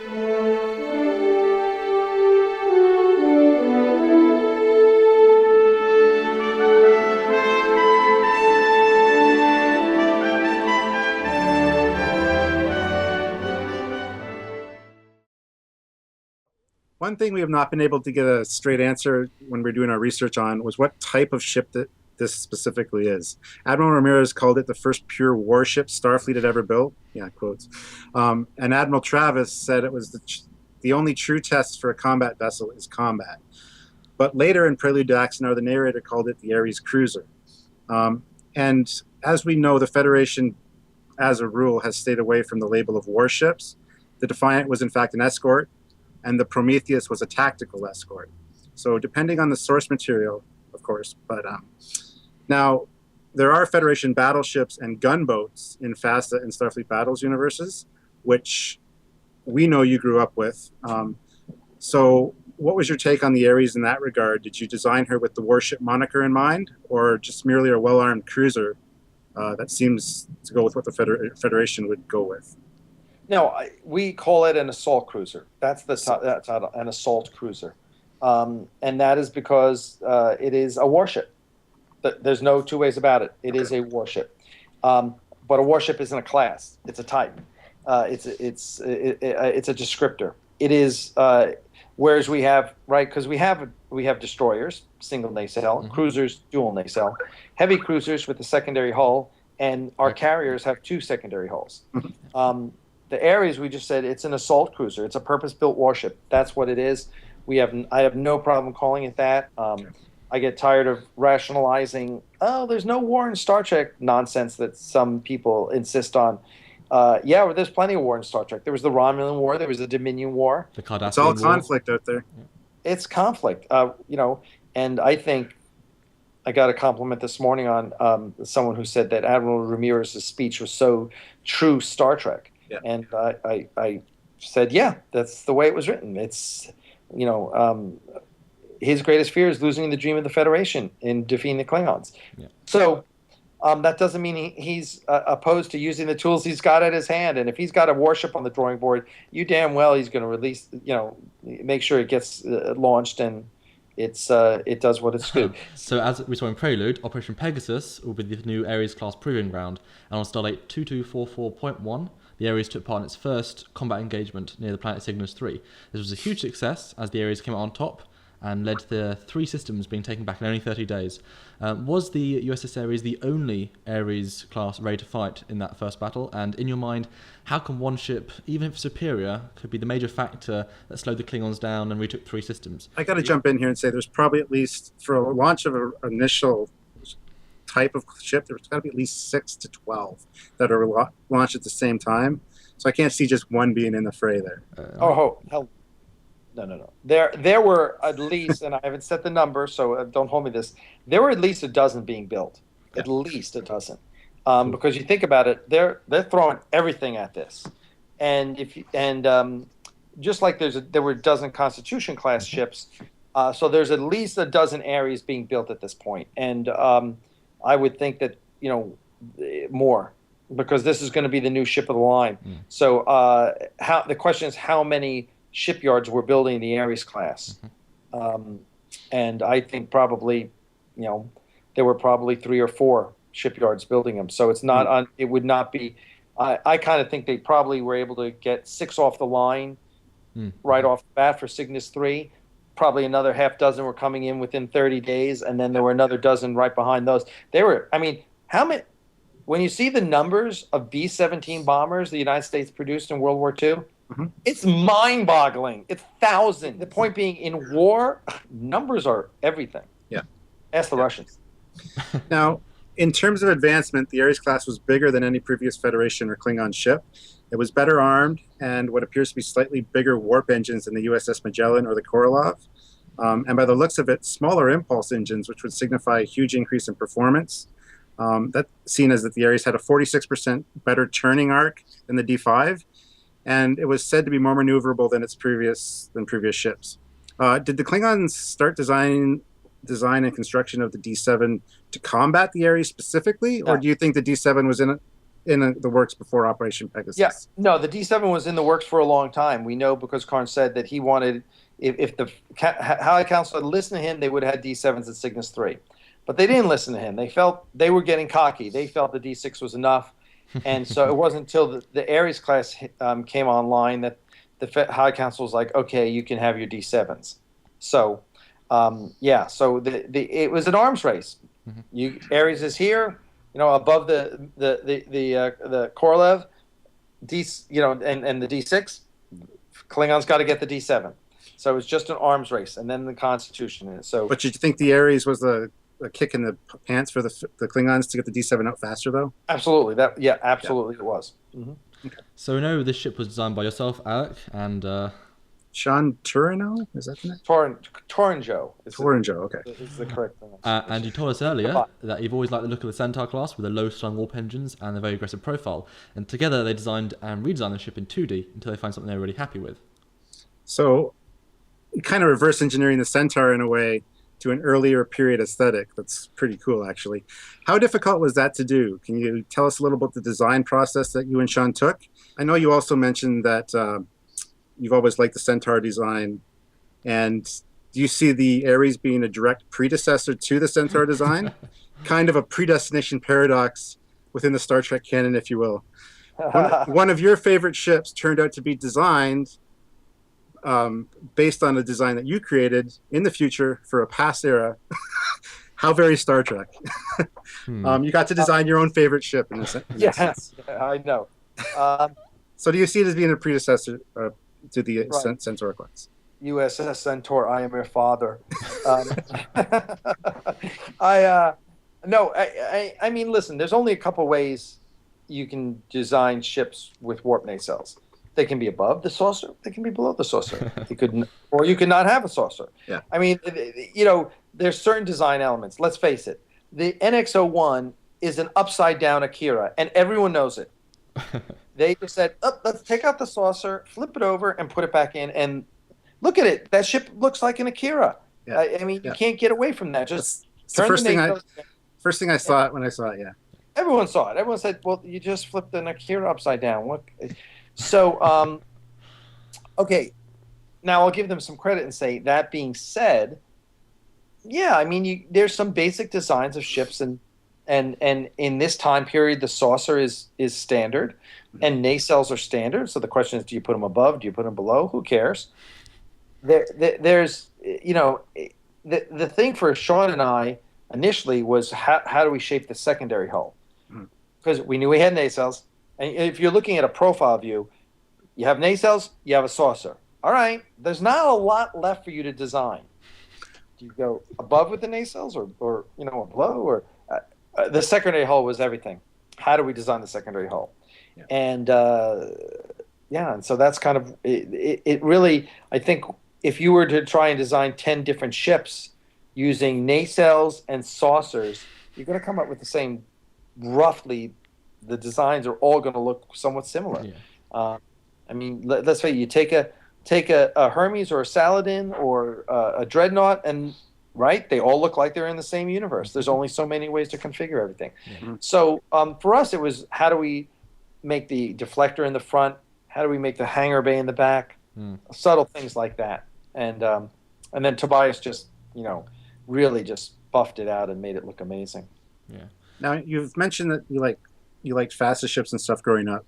One thing we have not been able to get a straight answer when we're doing our research on was what type of ship that this specifically is. Admiral Ramirez called it the first pure warship Starfleet had ever built. Yeah, quotes. And Admiral Travis said it was the only true test for a combat vessel is combat. But later in Prelude to Axanar, the narrator called it the Ares Cruiser. And as we know, the Federation, as a rule, has stayed away from the label of warships. The Defiant was in fact an escort, and the Prometheus was a tactical escort. So depending on the source material, of course, but now there are Federation battleships and gunboats in FASTA and Starfleet Battles universes, which we know you grew up with. So what was your take on the Ares in that regard? Did you design her with the warship moniker in mind, or just merely a well-armed cruiser that seems to go with what the Federation would go with? No, we call it an assault cruiser. That's an assault cruiser. And that is because it is a warship. There's no two ways about it. It is a warship. But a warship isn't a class. It's a type. It's a descriptor. It is, whereas we have, right, because we have destroyers, single nacelle, cruisers, dual nacelle, heavy cruisers with a secondary hull, and our carriers have two secondary hulls. The Ares, we just said it's an assault cruiser. It's a purpose-built warship. That's what it is. I have no problem calling it that. I get tired of rationalizing, oh, there's no war in Star Trek nonsense that some people insist on. Yeah, well, there's plenty of war in Star Trek. There was the Romulan War. There was the Dominion War. The Cardassian It's all conflict out there. It's conflict, and I think I got a compliment this morning on someone who said that Admiral Ramirez's speech was so true Star Trek. Yeah. And I said, yeah, that's the way it was written. It's, his greatest fear is losing the dream of the Federation in defeating the Klingons. Yeah. So that doesn't mean he's opposed to using the tools he's got at his hand. And if he's got a warship on the drawing board, you damn well he's going to release, make sure it gets launched and it does what it's due. So as we saw in Prelude, Operation Pegasus will be the new Ares class proving ground. And on Stardate 2244.1, the Ares took part in its first combat engagement near the planet Cygnus 3. This was a huge success as the Ares came out on top and led to the 3 systems being taken back in only 30 days. Was the USS Ares the only Ares class ready to fight in that first battle? And in your mind, how can one ship, even if superior, could be the major factor that slowed the Klingons down and retook 3 systems? I got to jump in here and say there's probably at least, for a launch of an initial type of ship, there's got to be at least 6 to 12 that are launched at the same time. So I can't see just one being in the fray there. Hell, no. There were at least, and I haven't set the number, so don't hold me this. There were at least a dozen being built, at least a dozen, because you think about it, they're throwing everything at this, and just like there were a dozen Constitution class ships, so there's at least a dozen Ares being built at this point, and I would think that more, because this is going to be the new ship of the line. So the question is how many shipyards were building the Ares class, and I think probably there were probably 3 or 4 shipyards building them. So it's not it would not be. I kind of think they probably were able to get 6 off the line right off the bat for Cygnus 3. Probably another half dozen were coming in within 30 days, and then there were another dozen right behind those. How many? When you see the numbers of B-17 bombers the United States produced in World War II, it's mind-boggling. It's thousands. The point being, in war, numbers are everything. Yeah. Ask the Russians. Now, in terms of advancement, the Ares class was bigger than any previous Federation or Klingon ship. It was better armed and what appears to be slightly bigger warp engines than the USS Magellan or the Korolev. And by the looks of it, smaller impulse engines, which would signify a huge increase in performance. That's seen as that the Ares had a 46% better turning arc than the D5, and it was said to be more maneuverable than previous ships. Did the Klingons start design and construction of the D7 to combat the Ares specifically, or do you think the D7 was in in the works before Operation Pegasus? Yeah, no, the D7 was in the works for a long time. We know because Karn said that he wanted, if the High Council had listened to him, they would have had D7s at Cygnus 3. But they didn't listen to him. They felt they were getting cocky. They felt the D6 was enough. And so it wasn't until the Ares class came online that the High Council was like, okay, you can have your D7s. So, so it was an arms race. Ares is here, above the Korolev, and the D6. Klingons got to get the D7. So it was just an arms race, and then the Constitution. So, but you think the Ares was a kick in the pants for the Klingons to get the D7 out faster, though? Absolutely, it was. Mm-hmm. Okay. So we know this ship was designed by yourself, Alec, and Sean Turino? Is that the name? Torrenjo. Torrenjo, okay. Is the correct thing. And you told us earlier that you've always liked the look of the Centaur class with the low-slung warp engines and a very aggressive profile. And together they designed and redesigned the ship in 2D until they find something they're really happy with. So, kind of reverse engineering the Centaur in a way to an earlier period aesthetic. That's pretty cool, actually. How difficult was that to do? Can you tell us a little about the design process that you and Sean took? I know you also mentioned that you've always liked the Centaur design. And do you see the Ares being a direct predecessor to the Centaur design? Kind of a predestination paradox within the Star Trek canon, if you will. One of your favorite ships turned out to be designed based on a design that you created in the future for a past era. How very Star Trek. You got to design your own favorite ship in this. Yes, I know. So do you see it as being a predecessor to the Centaur class? USS Centaur, I am your father. I mean, listen, there's only a couple ways you can design ships with warp nacelles. They can be above the saucer. They can be below the saucer. Or you could not have a saucer. Yeah. I mean, there's certain design elements. Let's face it. The NX-01 is an upside down Akira, and everyone knows it. They just said, let's take out the saucer, flip it over, and put it back in. And look at it. That ship looks like an Akira. Yeah. I mean, you can't get away from that. Just turn the first thing I saw it when I saw it. Yeah. Everyone saw it. Everyone said, well, you just flipped an Akira upside down. Look. So, okay, now I'll give them some credit and say, that being said, yeah, I mean, there's some basic designs of ships, and in this time period, the saucer is standard, and nacelles are standard. So the question is, do you put them above? Do you put them below? Who cares? There's, the thing for Sean and I initially was how do we shape the secondary hull? Because we knew we had nacelles. And if you're looking at a profile view, you have nacelles, you have a saucer. All right, there's not a lot left for you to design. Do you go above with the nacelles or below? Or the secondary hull was everything. How do we design the secondary hull? Yeah. And and so that's kind of it. Really, I think if you were to try and design 10 different ships using nacelles and saucers, you're going to come up with the same roughly. The designs are all going to look somewhat similar. Yeah. I mean, let's say you take a Hermes or a Saladin or a Dreadnought, and they all look like they're in the same universe. There's only so many ways to configure everything. Mm-hmm. So for us, it was how do we make the deflector in the front? How do we make the hangar bay in the back? Subtle things like that. And then Tobias just really just buffed it out and made it look amazing. Yeah. Now you've mentioned that you liked fastest ships and stuff growing up.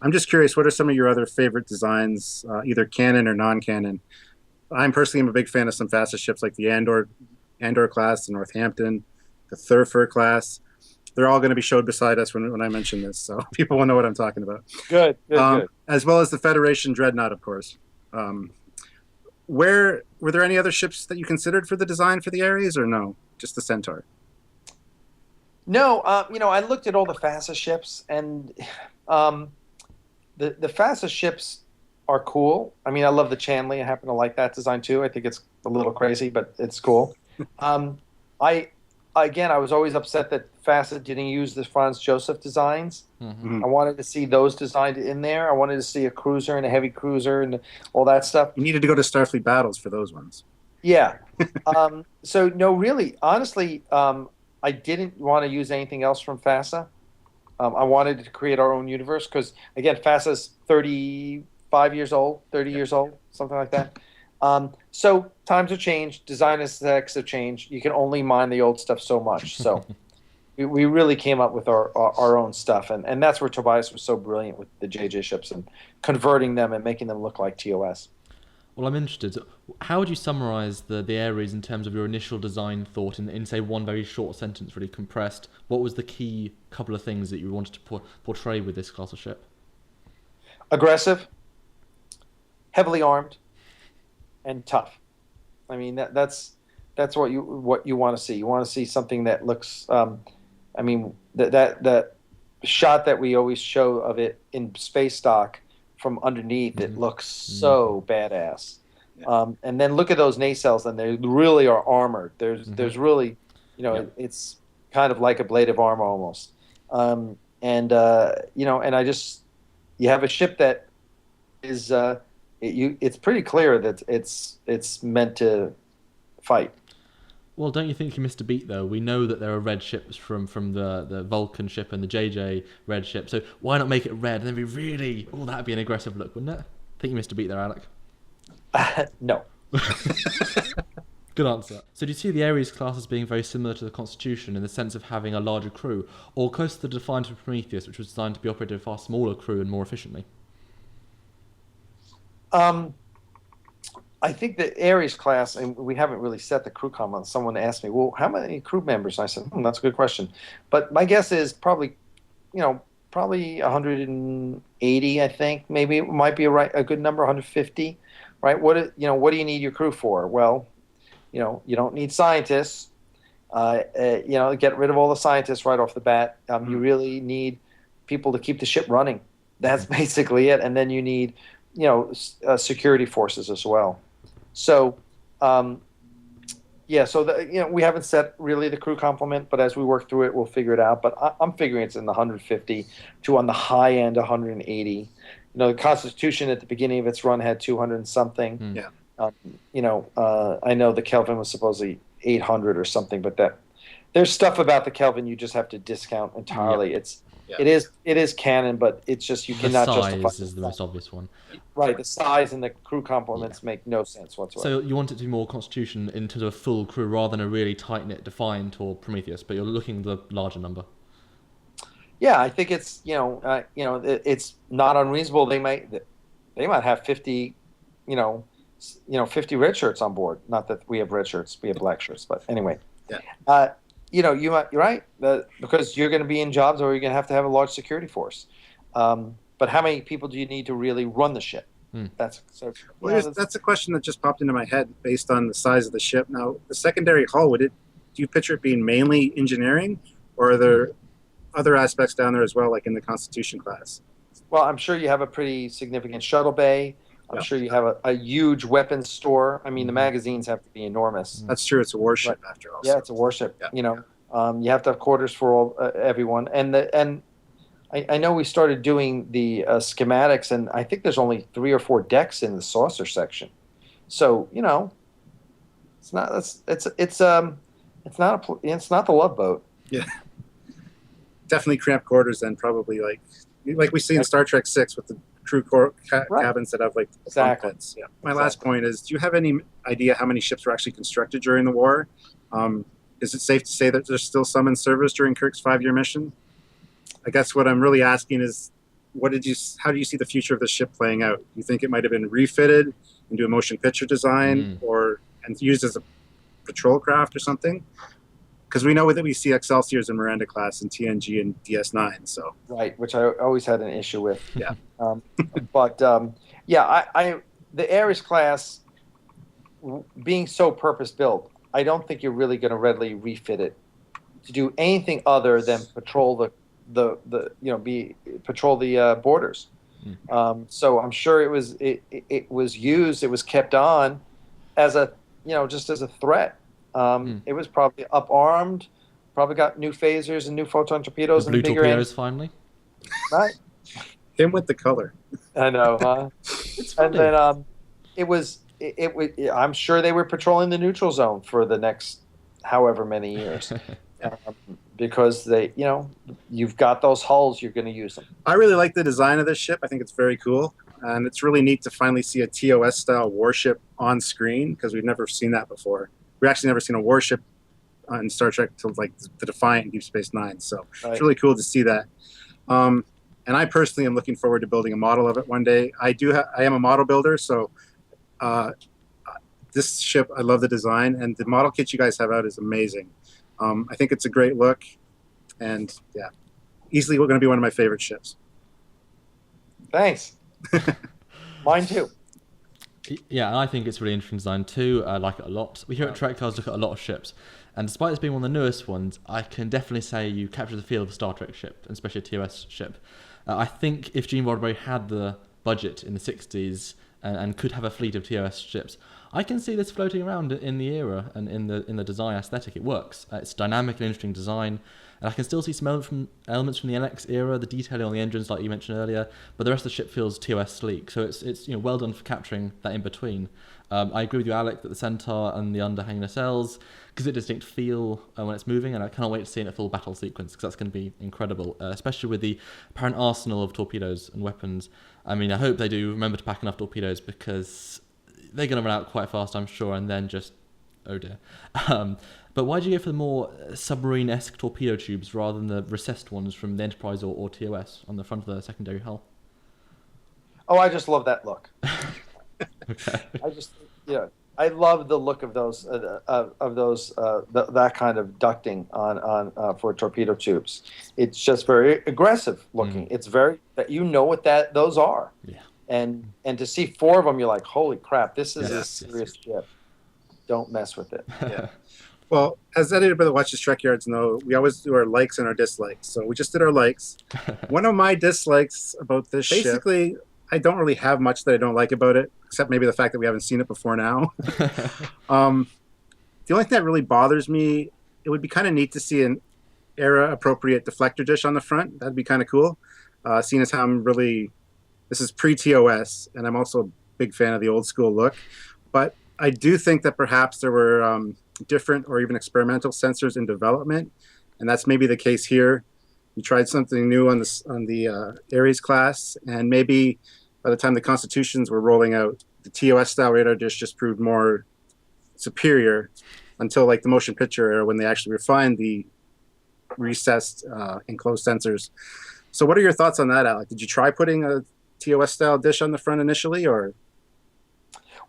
I'm just curious, what are some of your other favorite designs, either canon or non-canon? I'm personally a big fan of some fastest ships like the Andor class, the Northampton, the Thurfer class. They're all going to be showed beside us when I mention this, so people will know what I'm talking about. Good. As well as the Federation Dreadnought, of course. Were there any other ships that you considered for the design for the Ares, or no? Just the Centaur? No, I looked at all the fastest ships, and the fastest ships are cool. I mean, I love the Chanley. I happen to like that design too. I think it's a little crazy, but it's cool. I was always upset that Facet didn't use the Franz Joseph designs. Mm-hmm. I wanted to see those designed in there. I wanted to see a cruiser and a heavy cruiser and all that stuff. You needed to go to Starfleet Battles for those ones. Yeah. So no, really, honestly, I didn't want to use anything else from FASA. I wanted to create our own universe because, again, FASA's 35 years old, 30 years old, something like that. So times have changed, design aesthetics have changed. You can only mine the old stuff so much. So we really came up with our own stuff, and that's where Tobias was so brilliant with the JJ ships and converting them and making them look like TOS. Well, I'm interested. How would you summarize the Ares in terms of your initial design thought in say, one very short sentence, really compressed? What was the key couple of things that you wanted to portray with this class of ship? Aggressive, heavily armed, and tough. I mean, that's what you want to see. You want to see something that looks. I mean, that shot that we always show of it in space dock from underneath, it looks so badass. Yeah. And then look at those nacelles, and they really are armored. There's really, it's kind of like a blade of armor almost. And I just, you have a ship that is, it's pretty clear that it's meant to fight. Well, don't you think you missed a beat, though? We know that there are red ships from the Vulcan ship and the JJ red ship, so why not make it red and then be really... Oh, that'd be an aggressive look, wouldn't it? I think you missed a beat there, Alec. No. Good answer. So do you see the Ares class as being very similar to the Constitution in the sense of having a larger crew, or close to the Defiant of Prometheus, which was designed to be operated with a far smaller crew and more efficiently? I think the Ares class, and we haven't really set the crew count on. Someone asked me, well, how many crew members? And I said, that's a good question. But my guess is probably 180, I think. Maybe it might be a good number, 150, right? What do you need your crew for? Well, you don't need scientists. Get rid of all the scientists right off the bat. You really need people to keep the ship running. That's basically it. And then you need, security forces as well. So, we haven't set really the crew complement, but as we work through it, we'll figure it out. But I'm figuring it's in the 150 to on the high end 180. The Constitution at the beginning of its run had 200 and something. Yeah. I know the Kelvin was supposedly 800 or something, but there's stuff about the Kelvin you just have to discount entirely. Yeah. It is canon, but it's just you cannot justify. The size is the most obvious one. Right, the size and the crew complements make no sense whatsoever. So you want it to be more Constitution in terms of a full crew rather than a really tight-knit Defiant or Prometheus, but you're looking at the larger number. Yeah, I think it's it's not unreasonable. They might have 50, 50 red shirts on board. Not that we have red shirts, we have black shirts, but anyway. Yeah. You're right, because you're going to be in jobs or you're going to have a large security force. But how many people do you need to really run the ship? That's a question that just popped into my head based on the size of the ship. Now, the secondary hull, do you picture it being mainly engineering, or are there other aspects down there as well, like in the Constitution class? Well, I'm sure you have a pretty significant shuttle bay. I'm sure you have a huge weapons store. I mean, the magazines have to be enormous. That's true. It's a warship after all. Yeah, it's a warship. Yeah. You have to have quarters for everyone. And I know we started doing the schematics, and I think there's only 3 or 4 decks in the saucer section. So it's not the Love Boat. Yeah, definitely cramped quarters. Then probably like we see in Star Trek 6 with the crew cabins that have like bunk beds. Yeah. My last point is: do you have any idea how many ships were actually constructed during the war? Is it safe to say that there's still some in service during Kirk's 5-year mission? I guess what I'm really asking is, how do you see the future of the ship playing out? Do you think it might have been refitted into a motion picture design and used as a patrol craft or something? Because we know that we see Excelsiors and Miranda class in TNG and DS9. So right, which I always had an issue with. Yeah. The Ares class being so purpose built, I don't think you're really going to readily refit it to do anything other than patrol the borders. So I'm sure it was used, it was kept on as just as a threat. It was probably up-armed, probably got new phasers and new photon torpedoes. The blue and bigger torpedoes finally. Right. Him with the color. I know, huh? It's funny. And then I'm sure they were patrolling the neutral zone for the next however many years. because you've got those hulls, you're going to use them. I really like the design of this ship. I think it's very cool. And it's really neat to finally see a TOS style warship on screen, because we've never seen that before. We've actually never seen a warship in Star Trek till like the Defiant in Deep Space Nine. So It's really cool to see that. And I personally am looking forward to building a model of it one day. I am a model builder, so this ship, I love the design, and the model kit you guys have out is amazing. I think it's a great look, and yeah, easily going to be one of my favorite ships. Thanks. Mine too. Yeah, I think it's really interesting design too. I like it a lot. We here at Trekyards look at a lot of ships, and despite this being one of the newest ones, I can definitely say you capture the feel of a Star Trek ship, and especially a TOS ship. I think if Gene Roddenberry had the budget in the 60s and could have a fleet of TOS ships, I can see this floating around in the era and in the design aesthetic. It works. It's dynamic and interesting design, and I can still see some elements from the NX era, the detailing on the engines like you mentioned earlier, but the rest of the ship feels TOS sleek. So it's well done for capturing that in between. I agree with you, Alec, that the Centaur and the underhanging nacelles gives it a distinct feel when it's moving, and I cannot wait to see it in a full battle sequence, because that's going to be incredible, especially with the apparent arsenal of torpedoes and weapons. I mean, I hope they do remember to pack enough torpedoes, because they're going to run out quite fast, I'm sure, and then just, oh dear. But why did you go for the more submarine-esque torpedo tubes rather than the recessed ones from the Enterprise or TOS on the front of the secondary hull? Oh, I just love that look. Okay. I love the look of those that kind of ducting on for torpedo tubes. It's just very aggressive looking. It's very what those are. Yeah. And to see 4 of them, you're like, holy crap, this is a serious ship. Don't mess with it. Yeah. Well, as editor by the Watches Trekyards know, we always do our likes and our dislikes. So we just did our likes. One of my dislikes about this ship, basically, I don't really have much that I don't like about it, except maybe the fact that we haven't seen it before now. The only thing that really bothers me, it would be kind of neat to see an era-appropriate deflector dish on the front. That'd be kind of cool, seeing as how this is pre-TOS, and I'm also a big fan of the old school look. But I do think that perhaps there were different or even experimental sensors in development, and that's maybe the case here. We tried something new on the Ares class, and maybe by the time the Constitutions were rolling out, the TOS style radar dish just proved more superior until like the motion picture era, when they actually refined the recessed enclosed sensors. So what are your thoughts on that, Alec? Did you try putting a TOS style dish on the front initially, or?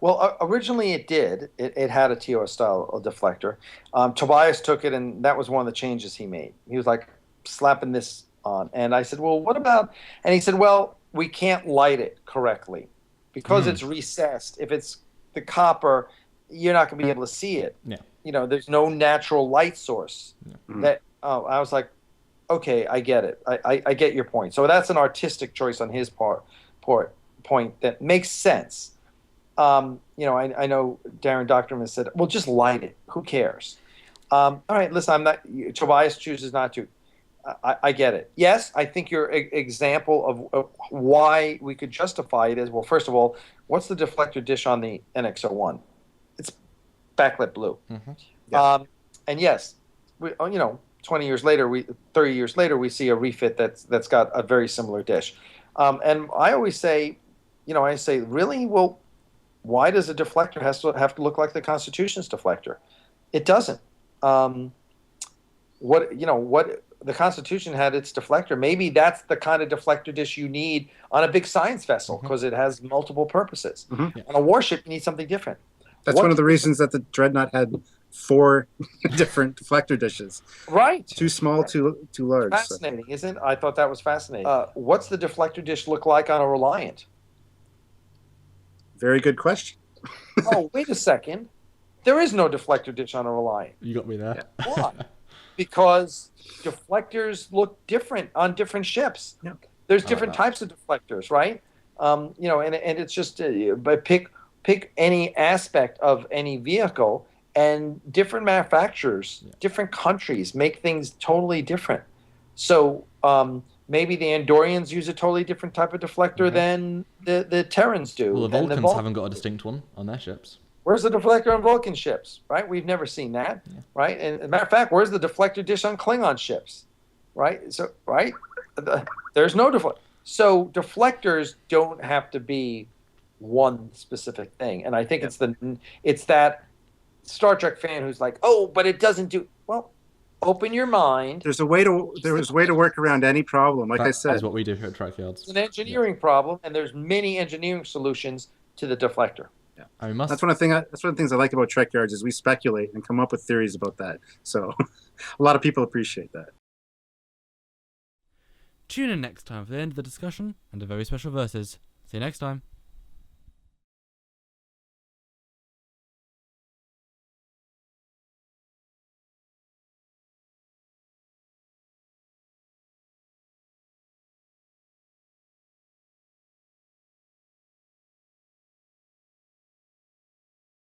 Well, originally it did. It had a TOS style deflector. Tobias took it, and that was one of the changes he made. He was like slapping this on, and I said, well, what about? And he said, well, we can't light it correctly because it's recessed. If it's the copper, you're not going to be able to see it. Yeah. There's no natural light source. Yeah. I was like, okay, I get it. I get your point. So that's an artistic choice on his point that makes sense. I know Darren Doctorman said, well, just light it. Who cares? All right, listen, Tobias chooses not to. I get it. Yes, I think your example of why we could justify it is, well, first of all, what's the deflector dish on the NX-01? It's backlit blue. Mm-hmm. Yeah. And yes, 30 years later, we see a refit that's got a very similar dish. And I always say, really? Well, why does a deflector have to look like the Constitution's deflector? It doesn't. What the Constitution had its deflector. Maybe that's the kind of deflector dish you need on a big science vessel, because it has multiple purposes. Mm-hmm. On a warship, you need something different. That's one of the reasons that the Dreadnought had 4 different deflector dishes. Right. Too small, too large. Fascinating, isn't it? I thought that was fascinating. What's the deflector dish look like on a Reliant? Very good question. Oh, wait a second. There is no deflector dish on a Reliant. You got me there. Why? Because deflectors look different on different ships. Yeah. There's different types of deflectors, right? And it's just but pick any aspect of any vehicle, and different manufacturers, different countries make things totally different. So maybe the Andorians use a totally different type of deflector than the Terrans do. Well, the Vulcans haven't got a distinct one on their ships. Where's the deflector on Vulcan ships? Right? We've never seen that. Yeah. Right? And as a matter of fact, where's the deflector dish on Klingon ships? Right? So, right? There's no deflector. So deflectors don't have to be one specific thing. And I think it's that Star Trek fan who's like, oh, but it doesn't do well. Open your mind. There's a way to work around any problem. Like I said, that's what we do here at Trekyards. It's an engineering problem, and there's many engineering solutions to the deflector. Yeah. That's one of the things I like about Trekyards is we speculate and come up with theories about that. So a lot of people appreciate that. Tune in next time for the end of the discussion and a very special verses. See you next time.